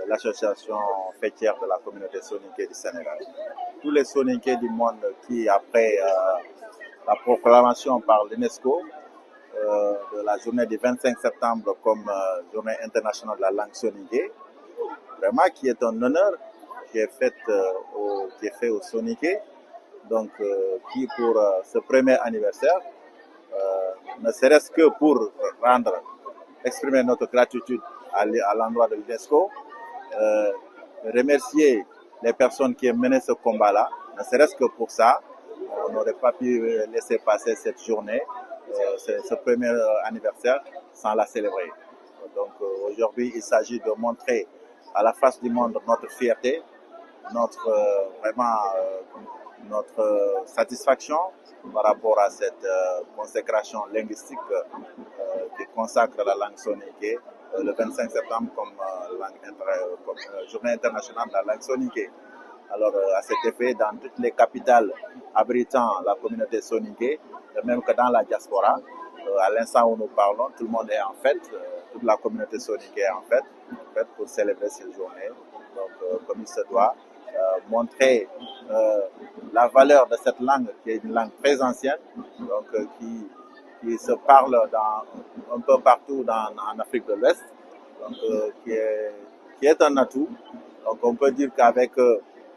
l'association fêtière de la communauté soninké du Sénégal. Tous les soninké du monde qui, après la proclamation par l'UNESCO de la journée du 25 septembre comme journée internationale de la langue soninké, vraiment qui est un honneur qui est fait au soninké, donc qui pour ce premier anniversaire, ne serait-ce que pour exprimer notre gratitude à l'endroit de l'UNESCO, remercier les personnes qui ont mené ce combat-là, ne serait-ce que pour ça, on n'aurait pas pu laisser passer cette journée, ce premier anniversaire, sans la célébrer. Donc aujourd'hui, il s'agit de montrer à la face du monde notre fierté, notre satisfaction par rapport à cette consécration linguistique qui consacre la langue soninké le 25 septembre comme journée internationale de la langue soninké. Alors à cet effet, dans toutes les capitales abritant la communauté soninké, de même que dans la diaspora, à l'instant où nous parlons, tout le monde est en fête, toute la communauté soninké est en fête pour célébrer cette journée. Donc comme il se doit, montrer la valeur de cette langue qui est une langue très ancienne, donc qui se parle un peu partout en Afrique de l'Ouest, donc qui est un atout. Donc on peut dire qu'avec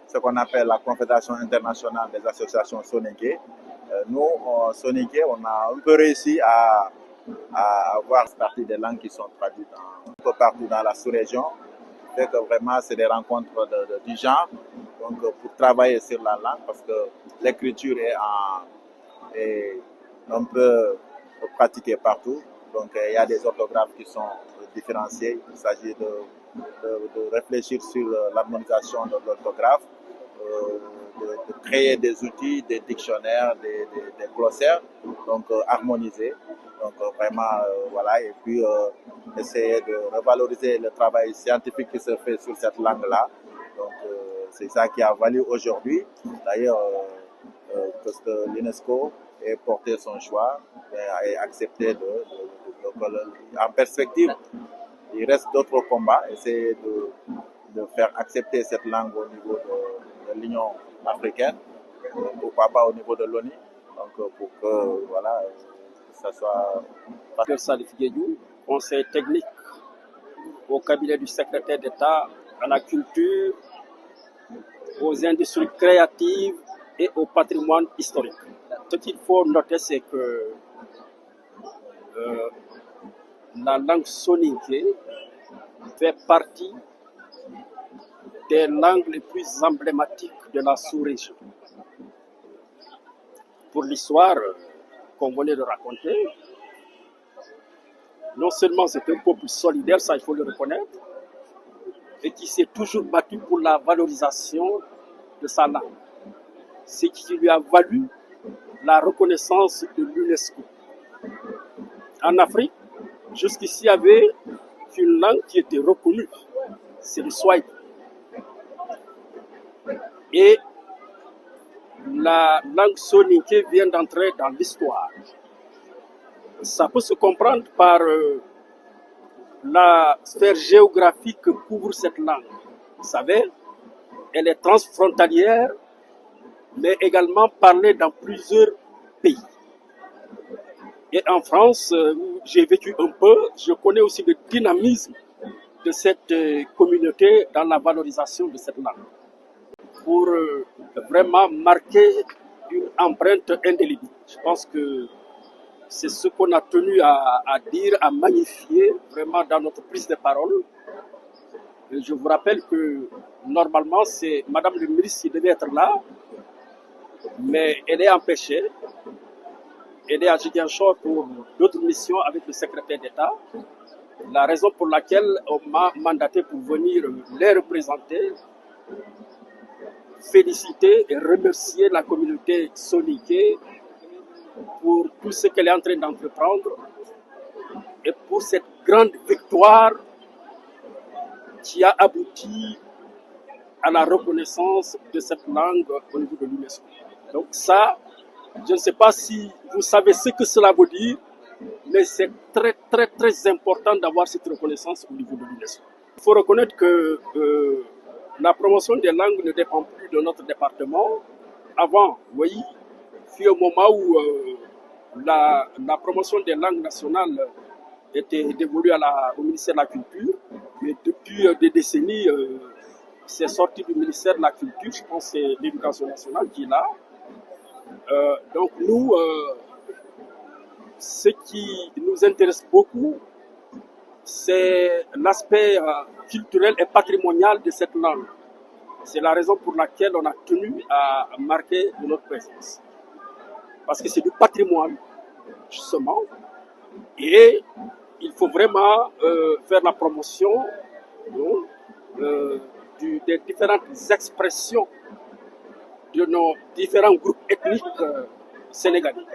ce qu'on appelle la Confédération internationale des associations soninké, nous, soninké, on a un peu réussi à avoir cette partie des langues qui sont traduites un peu partout dans la sous-région. Fait que vraiment, c'est des rencontres du genre, donc pour travailler sur la langue, parce que l'écriture est un peu pratiquée partout. Donc il y a des orthographes qui sont différenciées. Il s'agit de réfléchir sur l'harmonisation de l'orthographe, de créer des outils, des dictionnaires, des glossaires, donc harmonisés. Donc vraiment, voilà, et puis essayer de revaloriser le travail scientifique qui se fait sur cette langue-là. Donc c'est ça qui a valu aujourd'hui, d'ailleurs, que l'UNESCO ait porté son choix et accepté en perspective. Il reste d'autres combats, essayer de faire accepter cette langue au niveau de l'Union africaine, pourquoi pas au niveau de l'ONU, donc pour que voilà, ça soit... Dr Salif Guédiou, conseiller technique au cabinet du secrétaire d'État à la culture, aux industries créatives et au patrimoine historique. Ce qu'il faut noter, c'est que la langue soninké fait partie des langues les plus emblématiques de la sous-région. Pour l'histoire qu'on venait de raconter, non seulement c'est un peuple solidaire, ça il faut le reconnaître, et qui s'est toujours battu pour la valorisation de sa langue. Ce qui lui a valu la reconnaissance de l'UNESCO. En Afrique, jusqu'ici, il y avait une langue qui était reconnue, c'est le Swahili. Et la langue soninké vient d'entrer dans l'histoire. Ça peut se comprendre par la sphère géographique que couvre cette langue. Vous savez, elle est transfrontalière, mais également parlée dans plusieurs pays. Et en France, où j'ai vécu un peu, je connais aussi le dynamisme de cette communauté dans la valorisation de cette langue. Pour vraiment marquer une empreinte indélébile. Je pense que c'est ce qu'on a tenu à dire, à magnifier vraiment dans notre prise de parole. Et je vous rappelle que normalement, c'est Madame le ministre qui devait être là, mais elle est empêchée. Elle est à Ziguinchor pour d'autres missions avec le secrétaire d'État. La raison pour laquelle on m'a mandaté pour venir les représenter, féliciter et remercier la communauté soninké pour tout ce qu'elle est en train d'entreprendre et pour cette grande victoire qui a abouti à la reconnaissance de cette langue au niveau de l'UNESCO. Donc ça, je ne sais pas si vous savez ce que cela veut dire, mais c'est très très très important d'avoir cette reconnaissance au niveau de l'UNESCO. Il faut reconnaître que la promotion des langues ne dépend plus de notre département. Avant, oui, fut un moment où la promotion des langues nationales était dévolue au ministère de la Culture, mais depuis des décennies, c'est sorti du ministère de la Culture, je pense que c'est l'Éducation nationale qui est là. Donc nous, ce qui nous intéresse beaucoup, c'est l'aspect culturel et patrimonial de cette langue. C'est la raison pour laquelle on a tenu à marquer notre présence. Parce que c'est du patrimoine, justement, et il faut vraiment faire la promotion des différentes expressions de nos différents groupes ethniques sénégalais.